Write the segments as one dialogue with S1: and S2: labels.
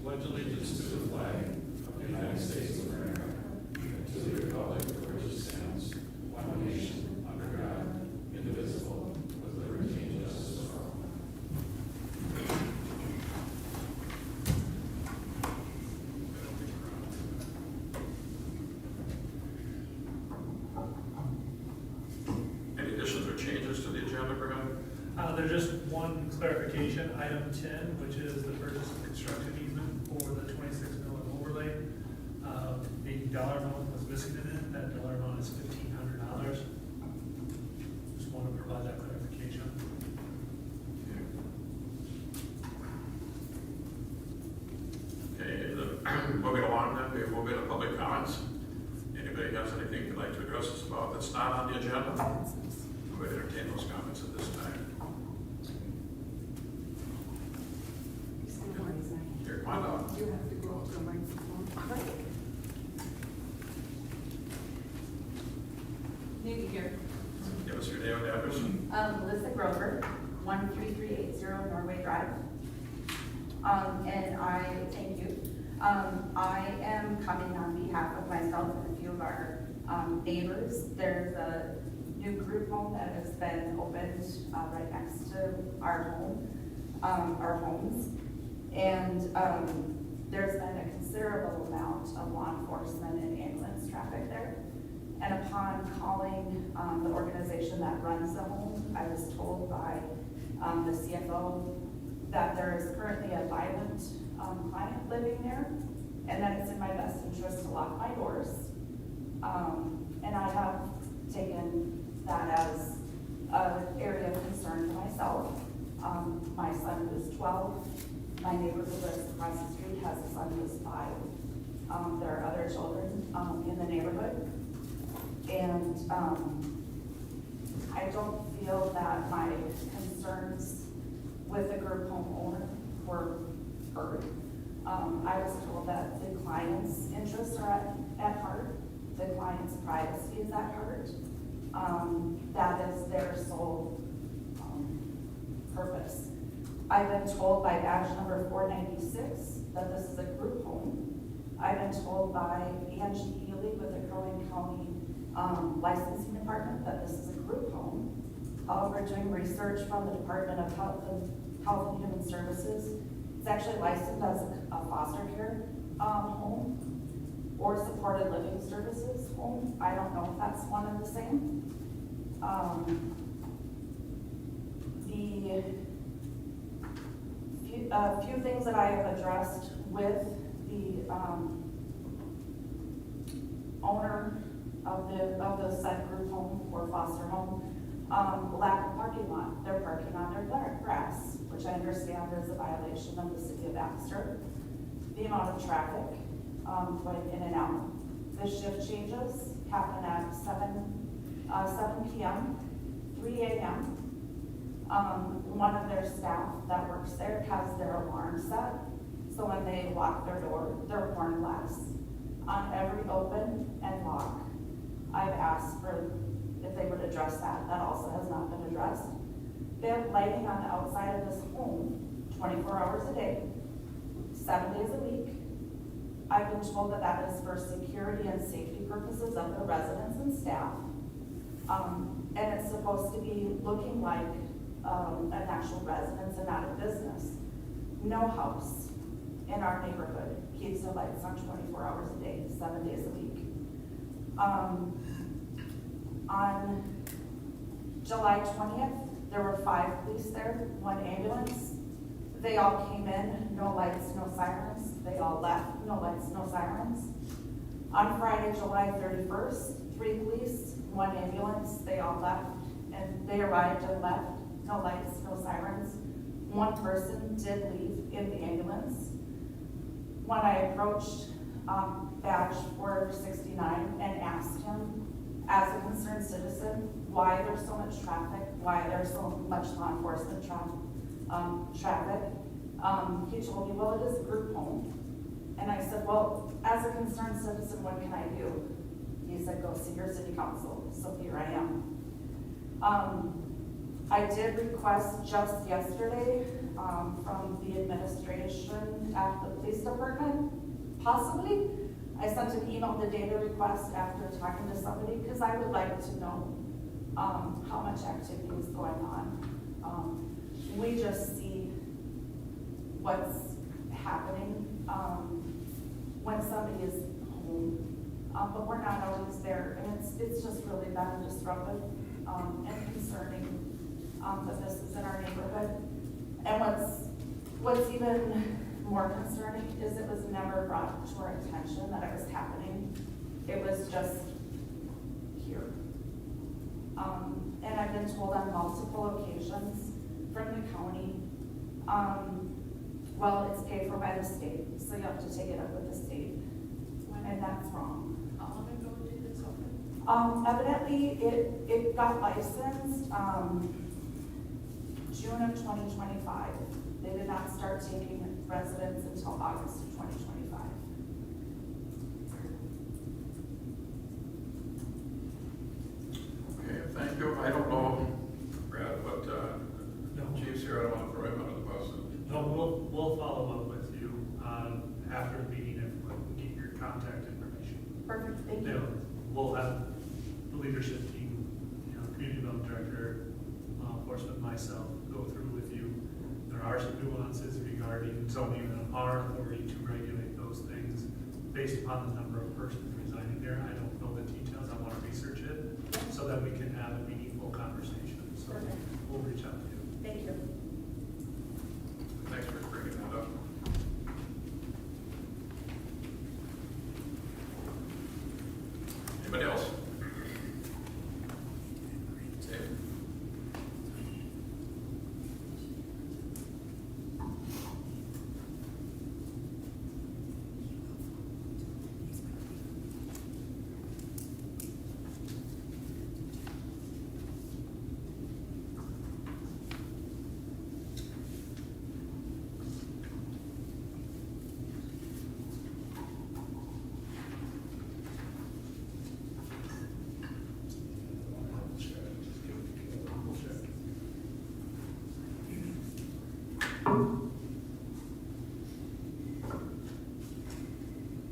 S1: pledge allegiance to the flag of the United States of America and to the republic for which it stands, one nation, under God, indivisible, with liberty and justice for all.
S2: Any additions or changes to the agenda, Brad?
S3: There's just one clarification, item 10, which is the purchase of construction easement for the 26 million overlay. The dollar amount was missing in it, that dollar amount is $1,500. Just want to provide that clarification.
S2: Okay, moving along then, we move into public comments. Anybody has anything they'd like to address us about that's not on the agenda? We would entertain those comments at this time. Here, come on up.
S4: You have to go up to the microphone.
S5: Maybe here.
S2: Give us your name and address.
S5: Melissa Grover, 13380 Norway Drive. And I thank you. I am coming on behalf of myself and a few of our neighbors. There's a new group home that has been opened right next to our home, our homes. And there's been a considerable amount of law enforcement and ambulance traffic there. And upon calling the organization that runs the home, I was told by the CFO that there is currently a violent client living there, and that it's in my best interest to lock my doors. And I have taken that as an area of concern for myself. My son who is 12, my neighbor who lives across the street has a son who is 5. There are other children in the neighborhood. And I don't feel that my concerns with the group home owner were heard. I was told that the client's interests are at heart, the client's privacy is at heart. That is their sole purpose. I've been told by badge number 496 that this is a group home. I've been told by Angie Ely with the Crow Wing County licensing department that this is a group home. However, doing research from the Department of Health and Human Services, it's actually licensed as a foster care home or supported living services home. I don't know if that's one and the same. A few things that I have addressed with the owner of the said group home or foster home, lack of parking lot. They're parking on their grass, which I understand is a violation of the city of Baxter. The amount of traffic going in and out. The shift changes happen at 7 p.m., 3 a.m. One of their staff that works there has their alarm set, so when they lock their door, their horn blasts on every open and lock. I've asked for if they would address that. That also has not been addressed. They have lighting on the outside of this home 24 hours a day, 7 days a week. I've been told that that is for security and safety purposes of the residents and staff. And it's supposed to be looking like an actual residence and not a business. No house in our neighborhood keeps their lights on 24 hours a day, 7 days a week. On July 20th, there were 5 police there, 1 ambulance. They all came in, no lights, no sirens. They all left, no lights, no sirens. On Friday, July 31st, 3 police, 1 ambulance. They all left, and they arrived and left, no lights, no sirens. 1 person did leave in the ambulance. When I approached badge 469 and asked him, as a concerned citizen, why there's so much traffic, why there's so much law enforcement traffic, he told me, well, it is a group home. And I said, well, as a concerned citizen, what can I do? He said, go see your city council. So here I am. I did request just yesterday from the administration at the police department, possibly. I sent an email the data request after talking to somebody, because I would like to know, how much activity is going on. We just see what's happening, when somebody is home. But we're not always there, and it's just really been disruptive, and concerning, that this is in our neighborhood. And what's even more concerning is it was never brought to our attention that it was happening. It was just here. And I've been told on multiple occasions from the county, well, it's paid for by the state, so you have to take it up with the state, and that's wrong.
S4: How long ago did this open?
S5: Evidently, it got licensed, June of 2025. They did not start taking residents until August of 2025.
S2: Okay, thank you. I don't know, Brad, but,
S3: No.
S2: Chief's here, I don't want to throw him under the bus.
S3: No, we'll follow up with you, after the meeting if we get your contact information.
S5: Perfect, thank
S3: You know,
S5: you.
S3: we'll have the leadership team, you know, community development director, law enforcement, myself, go through with you. There are some nuances regarding zoning and our authority to regulate those things based upon the number of persons residing there. I don't know the details, I want to research it so that we can have a meaningful conversation. So
S5: Perfect.
S3: we'll reach out to you.
S5: Thank you.
S2: Thanks for bringing that up. Anybody else? Dave?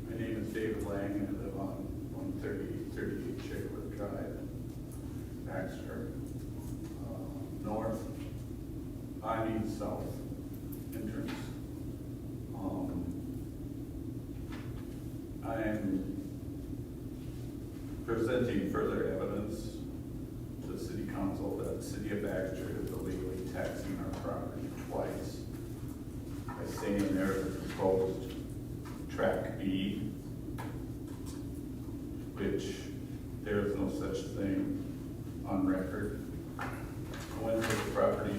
S6: My name is David Lang, and I live on 138 Shakewood Drive, Baxter. North, south entrance. I am presenting further evidence to the city council that the city of Baxter is illegally taxing our property twice by saying there is a proposed track B, which there is no such thing on record. I went to the property,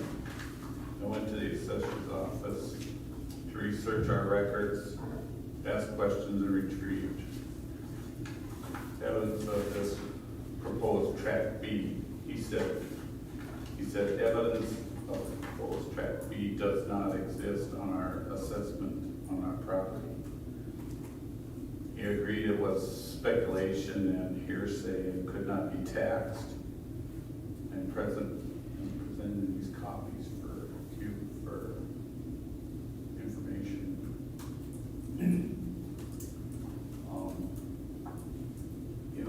S6: I went to the assessor's office to research our records, ask questions, and retrieved evidence of this proposed track B. He said evidence of proposed track B does not exist on our assessment on our property. He agreed it was speculation and hearsay and could not be taxed. I'm presenting these copies for you for information.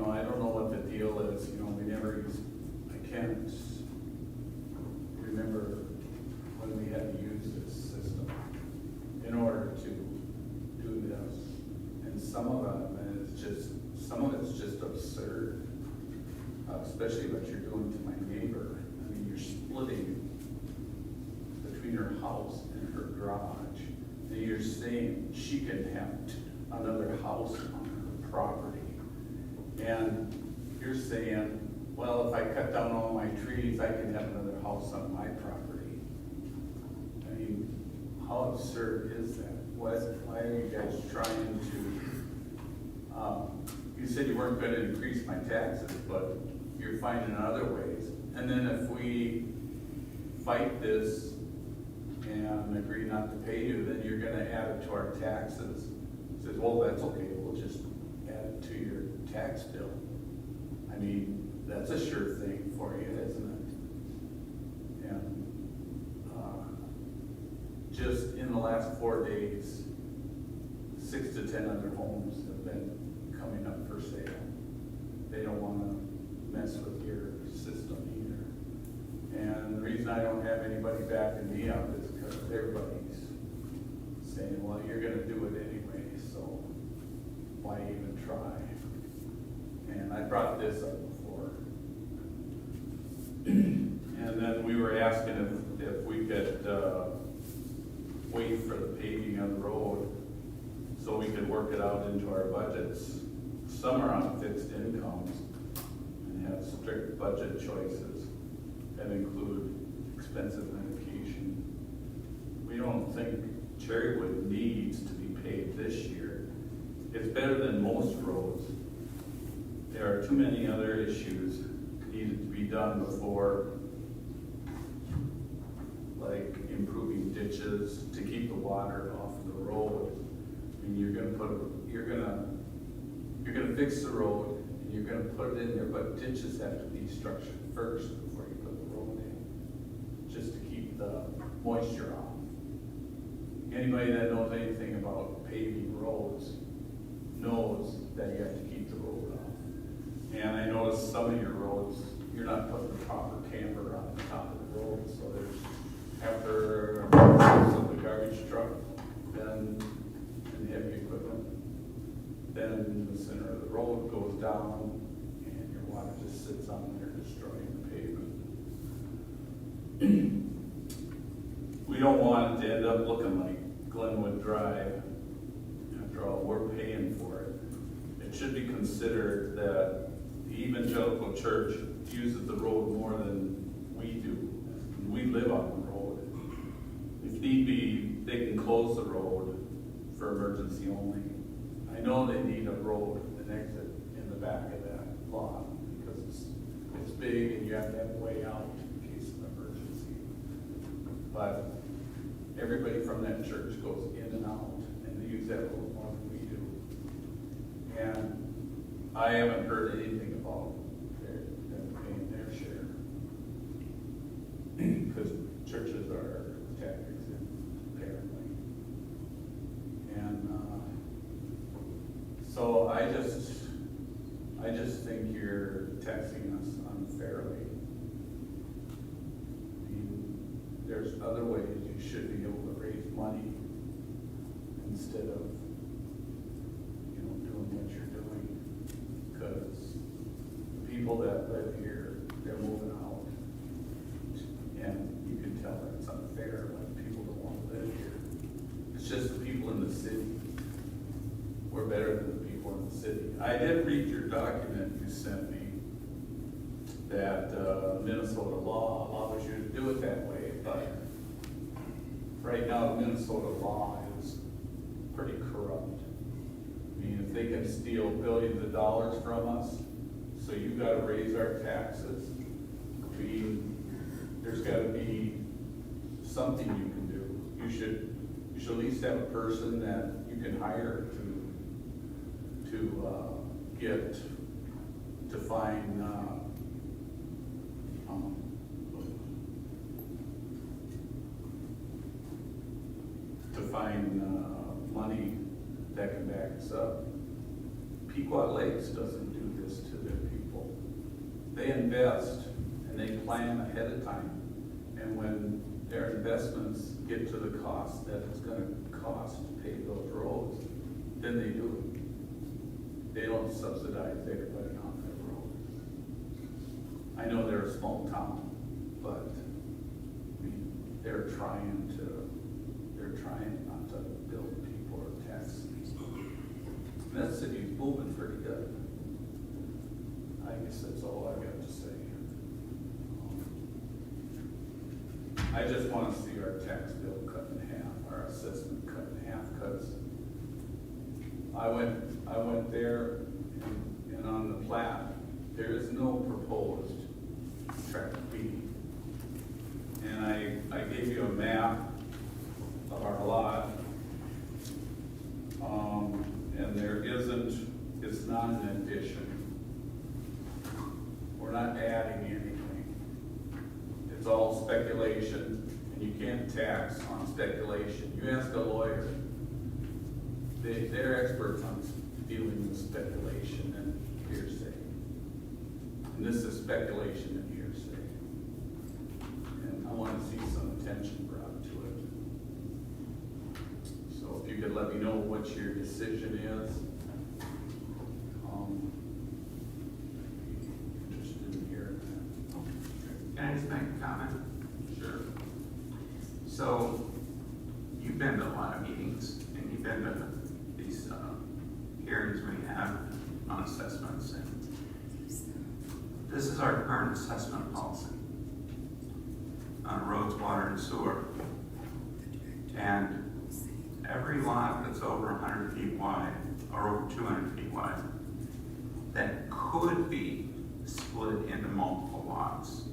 S6: I don't know what the deal is. I can't remember when we had to use this system in order to do this. And some of it's just absurd, especially what you're doing to my neighbor. I mean, you're splitting between her house and her garage, and you're saying she can have another house on her property. And you're saying, well, if I cut down all my trees, I can have another house on my property. I mean, how absurd is that? Why are you guys trying to, you said you weren't gonna increase my taxes, but you're finding other ways. And then if we fight this and agree not to pay you, then you're gonna add it to our taxes. Says, well, that's okay, we'll just add it to your tax bill. I mean, that's a sure thing for you, isn't it? And just in the last 4 days, 6 to 10 other homes have been coming up for sale. They don't wanna mess with your system either. And the reason I don't have anybody backing me up is because everybody's saying, well, you're gonna do it anyway, so why even try? And I brought this up before. And then we were asking if we could, wait for the paving of the road so we could work it out into our budgets. Some are on fixed incomes and have strict budget choices that include expensive medication. We don't think Cherrywood needs to be paved this year. It's better than most roads. There are too many other issues that needed to be done before, like improving ditches to keep the water off the road. I mean, you're gonna fix the road and you're gonna put it in there, but ditches have to be structured first before you put the road in, just to keep the moisture off. Anybody that knows anything about paving roads knows that you have to keep the road off. And I noticed some of your roads, you're not putting the proper camber on the top of the road, so there's, after of the garbage truck, then, and heavy equipment, then the center of the road goes down and your water just sits on there destroying the pavement. We don't want it to end up looking like Glenwood Drive. After all, we're paying for it. It should be considered that the evangelical church uses the road more than we do. We live on the road. If need be, they can close the road for emergency only. I know they need a road, an exit in the back of that lot because it's big and you have to have a way out in case of emergency. But everybody from that church goes in and out and they use that road more than we do. And I haven't heard anything about them paying their share. Because churches are tax exempt, apparently. And so I just think you're taxing us unfairly. I mean, there's other ways you should be able to raise money instead of, doing what you're doing. Because the people that live here, they're moving out. And you can tell that it's unfair when people don't want to live here. It's just the people in the city. We're better than the people in the city. I did read your document you sent me that Minnesota law allows you to do it that way, but right now Minnesota law is pretty corrupt. I mean, if they can steal billions of dollars from us, so you gotta raise our taxes, I mean, there's gotta be something you can do. You should at least have a person that you can hire to find money that can back us up. Pequot Lakes doesn't do this to their people. They invest and they plan ahead of time. And when their investments get to the cost that it's gonna cost to pave those roads, then they do it. They don't subsidize everybody on their road. I know they're a small town, but I mean, they're trying not to build people or tax. And that city's moving pretty good. I guess that's all I got to say. I just want to see our tax bill cut in half, our assessment cut in half, because I went there and on the plat, there is no proposed tract B. And I gave you a map of our lot. And there isn't, it's not an addition. We're not adding anything. It's all speculation, and you can't tax on speculation. You ask a lawyer, they're experts on dealing with speculation and hearsay. And this is speculation and hearsay. And I want to see some attention brought to it. So if you could let me know what your decision is. Interested in hearing that.
S7: Can I just make a comment?
S6: Sure.
S7: So, you've been to a lot of meetings, and you've been to these hearings we have on assessments, and this is our current assessment policy on roads, water, and sewer. And every lot that's over 100 feet wide, or over 200 feet wide, that could be split into multiple lots,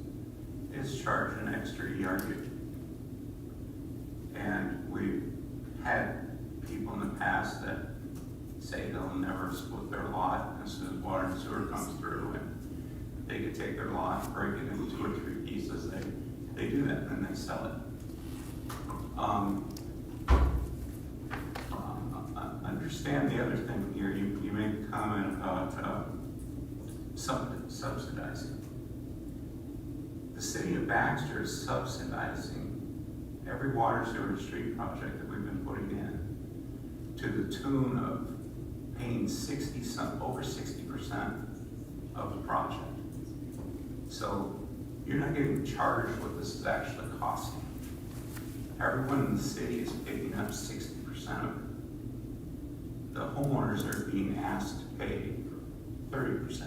S7: is charged an extra ERU. And we've had people in the past that say they'll never split their lot as soon as water and sewer comes through, and they could take their lot, break it into 2 or 3 pieces, they do that, and then they sell it. Understand the other thing here, you made a comment about subsidizing. The city of Baxter is subsidizing every water, sewer, and street project that we've been putting in to the tune of paying over 60% of the project. So you're not getting charged what this is actually costing. Everyone in the city is picking up 60% of it. The homeowners are being asked to pay 30%.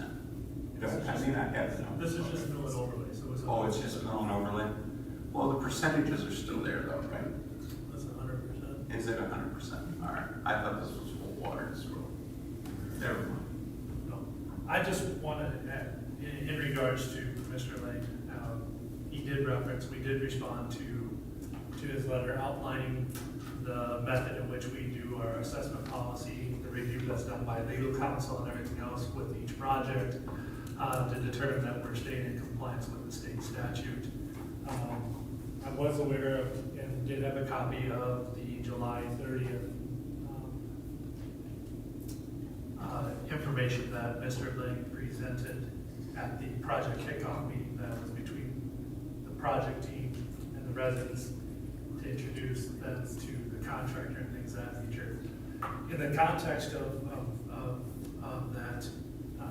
S7: I mean, I have no.
S3: This is just mill and overlay, so it's.
S7: Oh, it's just mill and overlay? Well, the percentages are still there though, right?
S3: That's 100%.
S7: Is it 100%? All right, I thought this was full water and sewer. Never mind.
S3: No, I just wanted to add, in regards to Mr. Lane, he did reference, we did respond to his letter outlining the method in which we do our assessment policy, the review that's done by legal counsel and everything else with each project, to determine that we're staying in compliance with the state statute. I was aware of and did have a copy of the July 30th information that Mr. Lang presented at the project kickoff meeting that was between the project team and the residents to introduce them to the contractor and things of that nature. In the context of that,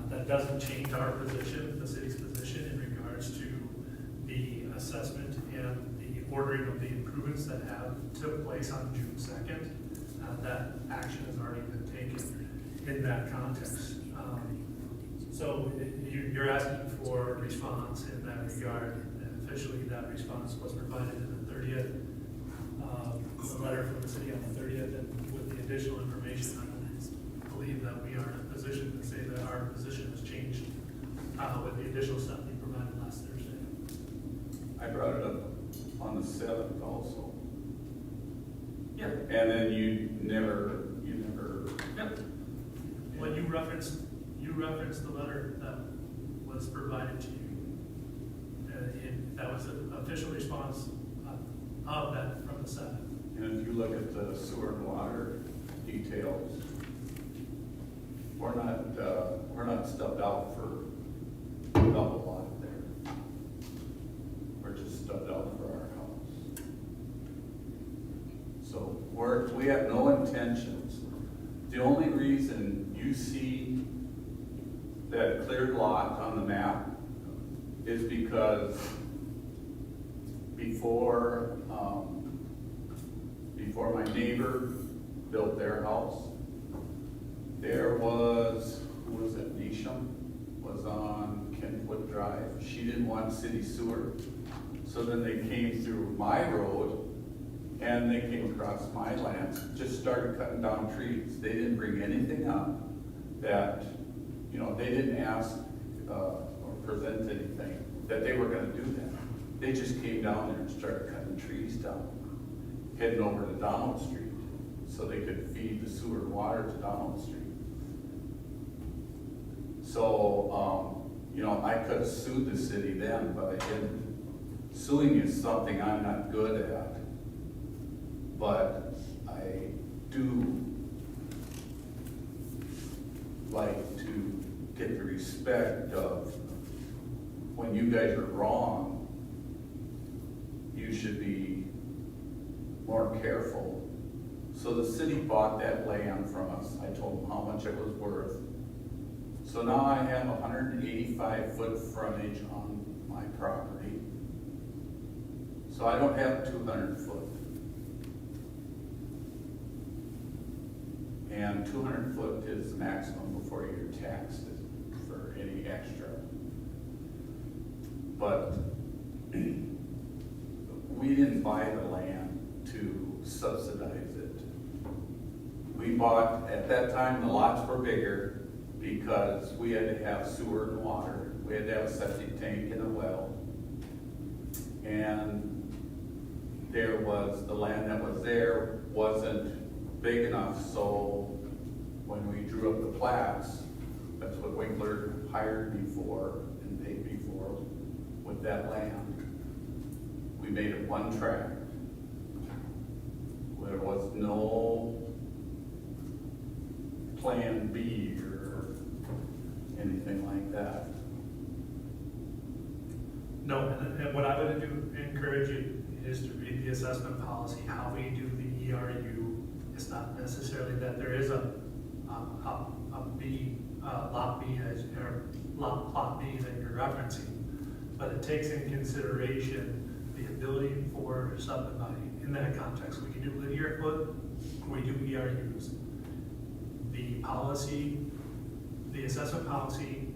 S3: that doesn't change our position, the city's position in regards to the assessment and the ordering of the improvements that took place on June 2nd. That action has already been taken in that context. So you're asking for a response in that regard, and officially that response was provided in the 30th, a letter from the city on the 30th, and with the additional information, I believe that we are in a position to say that our position has changed with the additional stuff we provided last Thursday.
S6: I brought it up on the 7th also.
S3: Yeah.
S6: And then you never.
S3: Yep. Well, you referenced the letter that was provided to you. That was an official response of that from the 7th.
S6: And if you look at the sewer and water details, we're not stubbed out for double lot there. We're just stubbed out for our house. So we have no intentions. The only reason you see that cleared lot on the map is because before my neighbor built their house, there was, who was it, Nisham, was on Kentwood Drive. She didn't want city sewer. So then they came through my road and they came across my land, just started cutting down trees. They didn't bring anything up that, they didn't ask or present anything that they were gonna do that. They just came down there and started cutting trees down, heading over to Donald Street so they could feed the sewer and water to Donald Street. So, I could have sued the city then, but I didn't. Suing is something I'm not good at. But I do like to get the respect of when you guys are wrong, you should be more careful. So the city bought that land from us. I told them how much it was worth. So now I have 185-foot frontage on my property. So I don't have 200 foot. And 200 foot is the maximum before you're taxed for any extra. But we didn't buy the land to subsidize it. We bought, at that time, the lots were bigger because we had to have sewer and water. We had to have a septic tank and a well. And there was, the land that was there wasn't big enough, so when we drew up the plats, that's what Winkler hired me for and paid me for with that land. We made it one tract. There was no plan B or anything like that.
S3: No, and what I would encourage you is to read the assessment policy, how we do the ERU. It's not necessarily that there is a B, lot B, or plot B that you're referencing, but it takes in consideration the ability for subdividing. In that context, we can do linear foot, we do ERUs. The policy, the assessment policy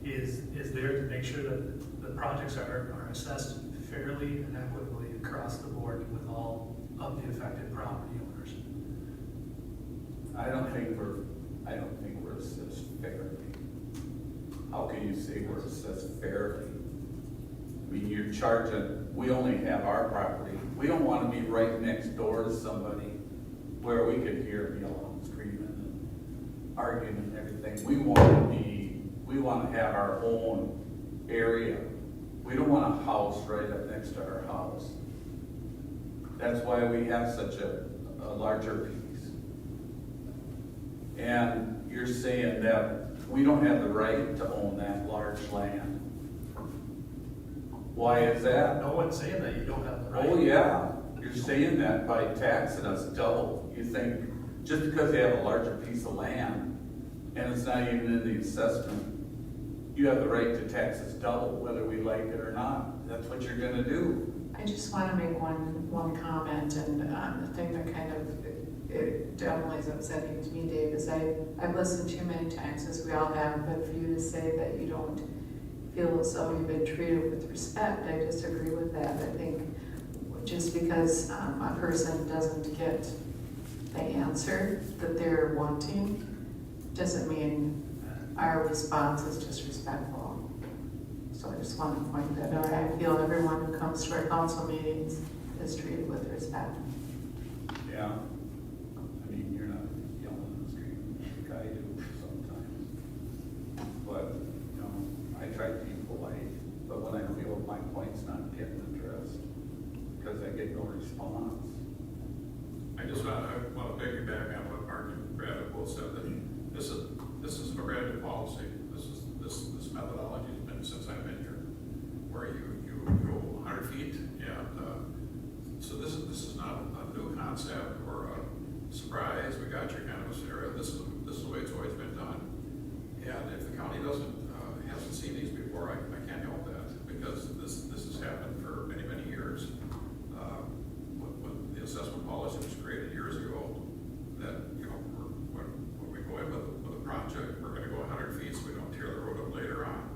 S3: is there to make sure that the projects are assessed fairly and equitably across the board with all of the affected property owners.
S6: I don't think we're assessed fairly. How can you say we're assessed fairly? I mean, you're charging, we only have our property. We don't want to be right next door to somebody where we could hear them yelling and screaming and arguing and everything. We want to have our own area. We don't want a house right up next to our house. That's why we have such a larger piece. And you're saying that we don't have the right to own that large land. Why is that?
S3: No one's saying that you don't have the right.
S6: Oh, yeah, you're saying that by taxing us double. You think, just because they have a larger piece of land, and it's not even in the assessment, you have the right to tax us double, whether we like it or not. That's what you're gonna do.
S8: I just want to make one comment, and the thing that kind of, it definitely is upsetting to me, Dave, is I've listened to you many times, as we all have, but for you to say that you don't feel as though you've been treated with respect, I disagree with that. I think just because a person doesn't get the answer that they're wanting, doesn't mean our response is disrespectful. So I just want to point that out. I feel everyone who comes to our council meetings is treated with respect.
S6: Yeah. I mean, you're not yelling and screaming like I do sometimes. But, you know, I try to be polite, but when I feel my point's not getting addressed, because I get no response.
S2: I want to piggyback on what Mark and Brad both said, that this is a brand new policy. This methodology has been since I've been here, where you go 100 feet, and so this is not a new concept or a surprise. We got your kind of a scenario. This is the way it's always been done. And if the county hasn't seen these before, I can't help that, because this has happened for many years. When the assessment policy was created years ago, that when we go in with a project, we're going to go 100 feet so we don't tear the road up later on.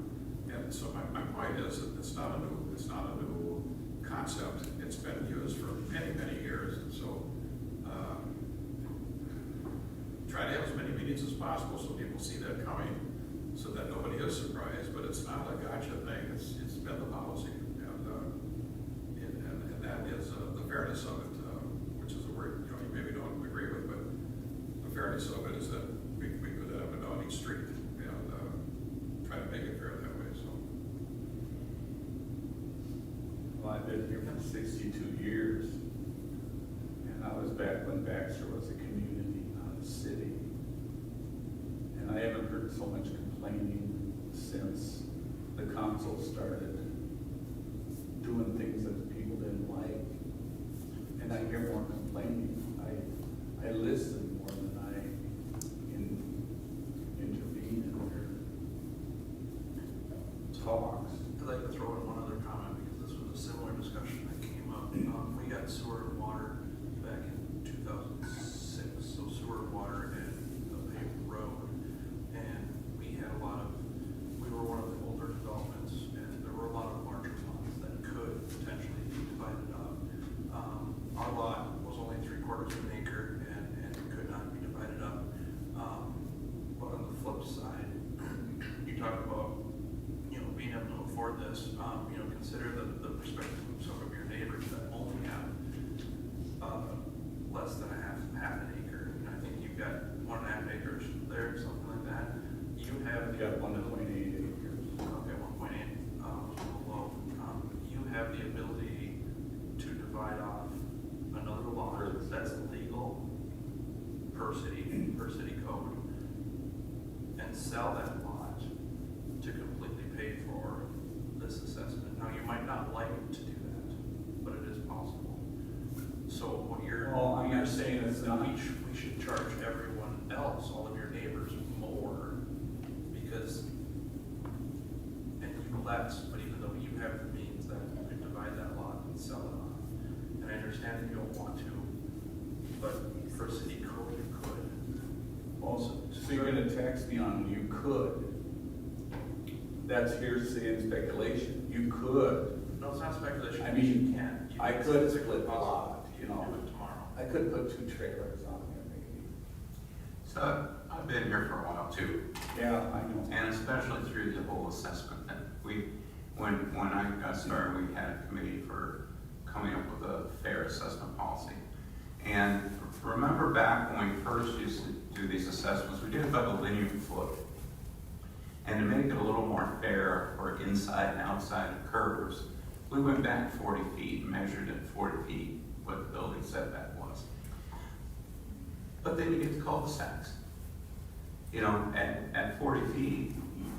S2: And so my point is that it's not a new concept. It's been used for many years. And so try to have as many meetings as possible so people see that coming, so that nobody is surprised. But it's not a gotcha thing. It's been the policy, and that is the fairness of it, which is a word you maybe don't agree with, but the fairness of it is that we could have it on each street and try to make it fair that way. So.
S6: Well, I've been here for 62 years, and I back when Baxter was a community, not a city. And I haven't heard so much complaining since the council started doing things that the people didn't like. And I hear more complaining. I listen more than I intervene in their talks.
S9: I'd like to throw in one other comment, because this was a similar discussion that came up. We got sewer and water back in 2006, so sewer, water, and a paved road. And we were one of the older developments, and there were a lot of larger lots that could potentially be divided up. Our lot was only 3/4 of an acre and could not be divided up. But on the flip side, you talk about, being able to afford this, consider the perspective of some of your neighbors that only have less than half an acre. And I think you've got 1.5 acres there, something like that. You have
S6: I've got 1.8 acres.
S9: Okay, 1.8 was a little low. You have the ability to divide off another lot that's legal per city code, and sell that lot to completely pay for this assessment. Now, you might not like to do that, but it is possible. So what
S6: Well, I'm not saying it's
S9: that
S6: not.
S9: we should charge everyone else, all of your neighbors, more, because, and you less, but even though you have the means that you could divide that lot and sell it off. And I understand that you don't want to, but for city code, you could.
S6: Also, so you're gonna tax me on you could. That's hearsay and speculation. You could.
S9: No, it's not speculation.
S6: I mean,
S9: You can.
S6: I could split the lot,
S9: You can do it tomorrow.
S6: I could put 2 trailers on there maybe.
S7: So I've been here for a while too,
S6: Yeah, I know.
S7: and especially through the whole assessment that when I got started, we had a committee for coming up with a fair assessment policy. And remember back when we first used to do these assessments, we did it by the linear foot. And to make it a little more fair for inside and outside of curves, we went back 40 feet and measured at 40 feet what the building setback was. But then you get the cul-de-sacs. At 40 feet,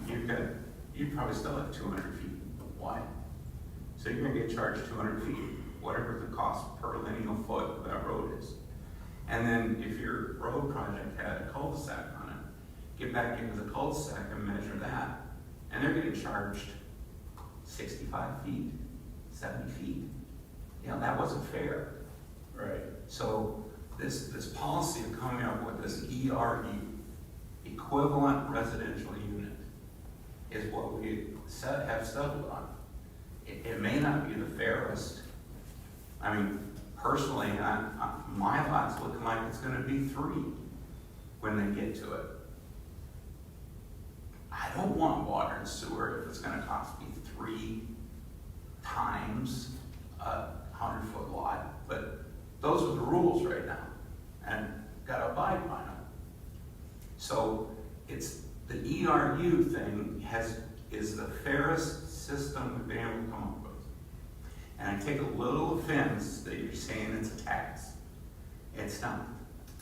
S7: you probably still have 200 feet wide. So you're gonna get charged 200 feet, whatever the cost per lineal foot of that road is. And then if your road project had a cul-de-sac on it, get back into the cul-de-sac and measure that, and they're getting charged 65 feet, 70 feet. That wasn't fair.
S6: Right.
S7: So this policy of coming up with this ERU, equivalent residential unit, is what we have settled on. It may not be the fairest. I mean, personally, my lot's looking like it's gonna be 3 when they get to it. I don't want water and sewer if it's gonna cost me 3 times a 100-foot lot, but those are the rules right now, and gotta abide by them. So it's the ERU thing is the fairest system we've been able to come up with. And I take a little offense that you're saying it's a tax. It's not.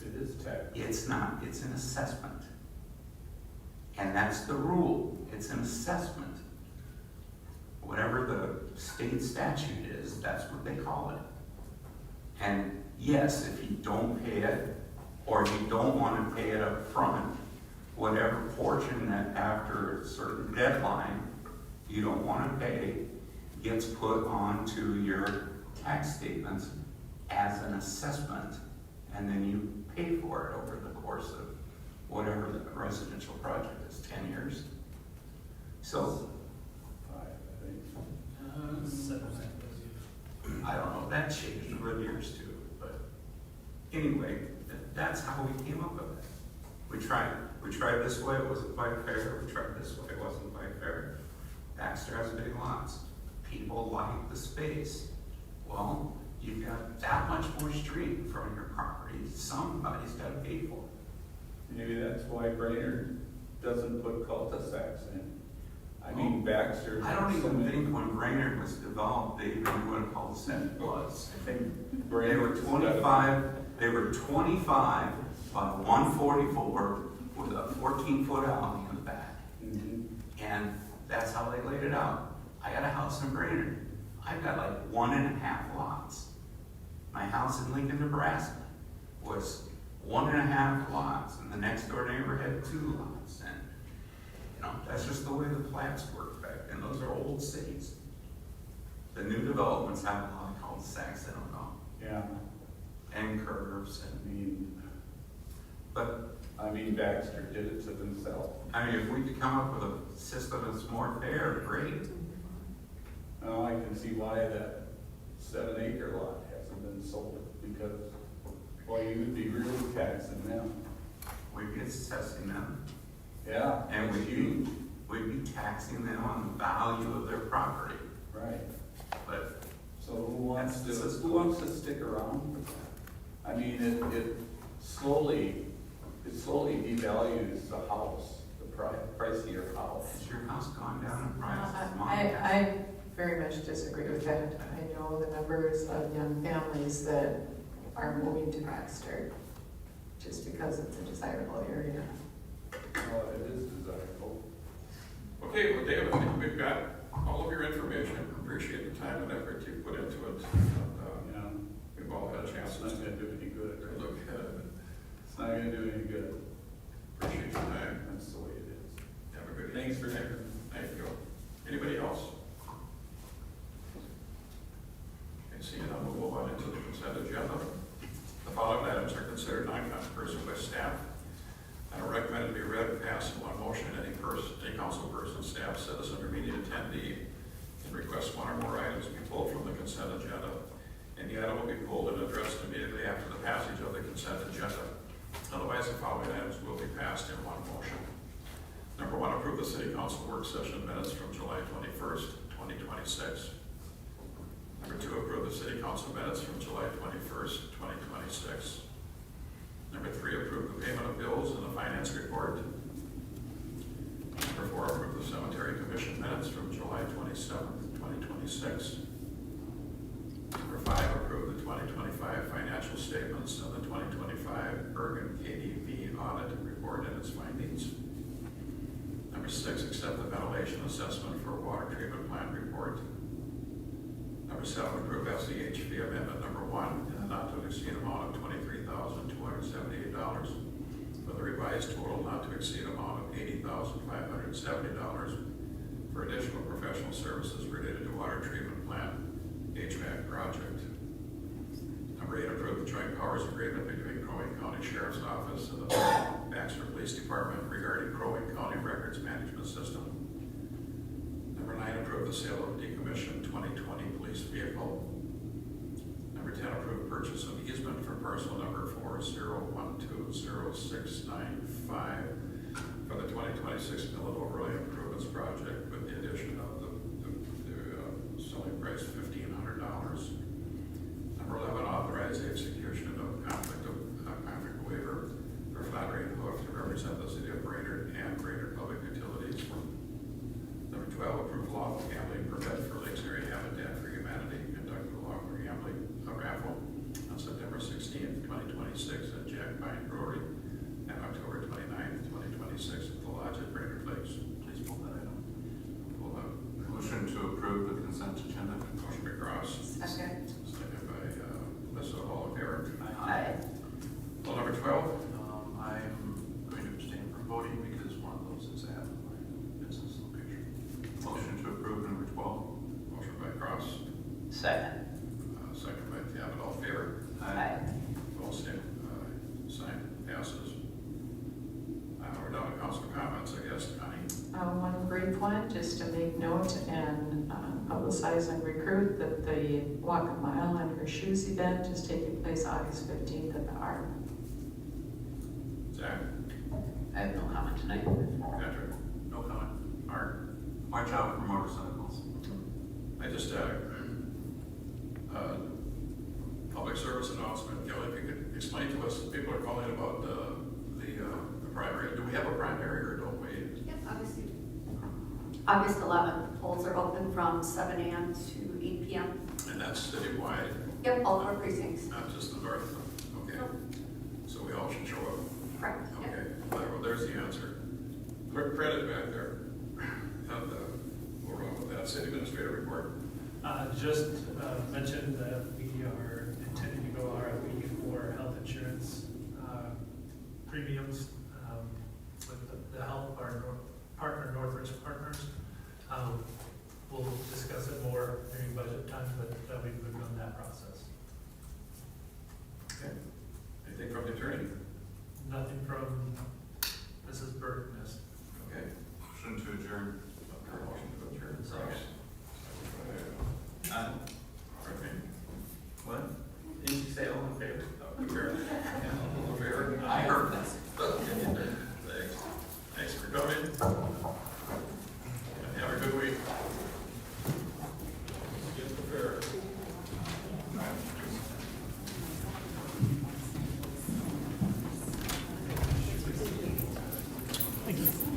S6: It is tax.
S7: It's not. It's an assessment. And that's the rule. It's an assessment. Whatever the state statute is, that's what they call it. And yes, if you don't pay it, or you don't want to pay it up front, whatever portion that after a certain deadline you don't want to pay gets put onto your tax statements as an assessment, and then you pay for it over the course of whatever the residential project is, 10 years. So,
S6: 5, I think.
S3: 7%.
S7: I don't know, that changed over the years too, but anyway, that's how we came up with it. We tried this way, it wasn't quite fair. We tried this way, it wasn't quite fair. Baxter has big lots. People like the space. Well, you've got that much more street in front of your property. Somebody's got to pay for it.
S6: Maybe that's why Brainerd doesn't put cul-de-sacs in. I mean, Baxter.
S7: I don't even think when Brainerd was developed, they even knew what a cul-de-sac was.
S6: I think
S7: They were
S6: Brainerd.
S7: 25 They were 25 by 144 with a 14-foot alley in the back.
S6: Mhm.
S7: And that's how they laid it out. I got a house in Brainerd. I've got like 1.5 lots. My house in Lincoln, Nebraska was 1.5 lots, and the next door neighbor had 2 lots. And, you know, that's just the way the plats work back then. Those are old cities. The new developments have a lot of cul-de-sacs, they don't know,
S6: Yeah,
S7: and curves. But,
S6: I mean, Baxter did it to themselves.
S7: I mean, if we could come up with a system that's more fair, great.
S6: Now, I can see why that 7-acre lot hasn't been sold, because, boy, you would be really taxing them.
S7: We'd be assessing them,
S6: Yeah,
S7: and
S6: it's huge.
S7: we'd be taxing them on the value of their property.
S6: Right.
S7: But
S6: So who wants
S7: This is-
S6: to stick around? I mean, it slowly devalues the house, the price of your house.
S7: has your house gone down in price? Mine has.
S8: I very much disagree with that. I know the numbers of young families that are moving to Baxter just because it's a desirable area.
S6: Well, it is desirable.
S2: Okay, well, David, I think we've got all of your information. Appreciate the time and effort you put into it.
S6: You know,
S2: We've all had a chance
S6: it's
S2: to
S6: not gonna do any good,
S2: to
S6: right?
S2: look at it.
S6: It's not gonna do any good.
S2: Appreciate your time.
S6: That's the way it is.
S2: Have a good
S6: Thanks for
S2: evening.
S6: sharing.
S2: Thank you. Anybody else? Okay, seeing none, we'll move on into the consent agenda. The following items are considered non-controversial by staff and are recommended to be read and passed in one motion. Any council person, staff, citizen, or media attendee can request one or more items be pulled from the consent agenda, and the item will be pulled and addressed immediately after the passage of the consent agenda. Otherwise, the following items will be passed in one motion. Number 1, approve the city council work session minutes from July 21st, 2026. Number 2, approve the city council minutes from July 21st, 2026. Number 3, approve the payment of bills and the finance report. Number 4, approve the cemetery commission minutes from July 27th, 2026. Number 5, approve the 2025 financial statements and the 2025 Bergen KDV audit report and its findings. Number 6, accept the ventilation assessment for water treatment plant report. Number 7, approve SEHV amendment number 1 in a not to exceed amount of $23,278 with a revised total not to exceed amount of $80,570 for additional professional services related to water treatment plant HVAC project. Number 8, approve the joint powers agreement between Crow Wing County Sheriff's Office and the Baxter Police Department regarding Crow Wing County Records Management System. Number 9, approve the sale of decommissioned 2020 police vehicle. Number 10, approve purchase of easement for parcel number 4012069 for the 2026 Millet Overlay Improvements Project with the addition of the selling price $1,500. Number 11, authorize the execution of conflict waiver for Flat Rate Hoof to represent the city of Brainerd and Brainerd Public Utilities. Number 12, approve lawful gambling permit for Lakes Area Habitat for Humanity, conduct a lawful gambling raffle on September 16th, 2026 at Jack Pine Brewery and October 29th, 2026 at the Lodge at Brainerd Lakes. Please pull that item. Pull that.
S7: Motion to approve the consent agenda.
S2: Motion by Cross,
S8: Second.
S2: second by Melissa, all in favor.
S8: Aye.
S2: Bill number 12.
S9: I'm going to abstain from voting because one of those is at my business location.
S7: Motion to approve number 12.
S2: Motion by Cross,
S10: Second.
S2: second by Cabot, all in favor.
S8: Aye.
S2: All same, sign passes. We're down to council comments, I guess, Connie.
S8: One brief one, just to make note and publicize and recruit that the Walk a Mile and Her Shoes event is taking place August 15th at the ARC.
S2: Zach,
S10: I have no comment tonight.
S2: Patrick,
S9: No comment.
S2: Mark.
S7: Watch out for motorcycles.
S2: I just, public service announcement, Kelly, if you could explain to us, people are calling about the primary. Do we have a primary or don't we?
S4: Yep, obviously. August 11th, polls are open from 7 a.m. to 8 p.m.
S2: And that's citywide,
S4: Yep, all 4 precincts.
S2: not just the north, okay?
S4: Nope,
S3: just mention that we are intending to go RFP for health insurance premiums with the help of our partner, Northridge Partners. We'll discuss it more during budget time, but we've begun that process.
S2: Okay. Anything from the attorney?
S3: Nothing from Mrs. Burton.
S2: Okay.
S7: Motion to adjourn.
S2: Motion to adjourn. Second. Okay. What? Didn't you say all in favor? Oh, fair. All in favor?
S10: I heard that.
S2: Thanks. Thanks for coming. And have a good week. Get the fair.
S3: Thank you.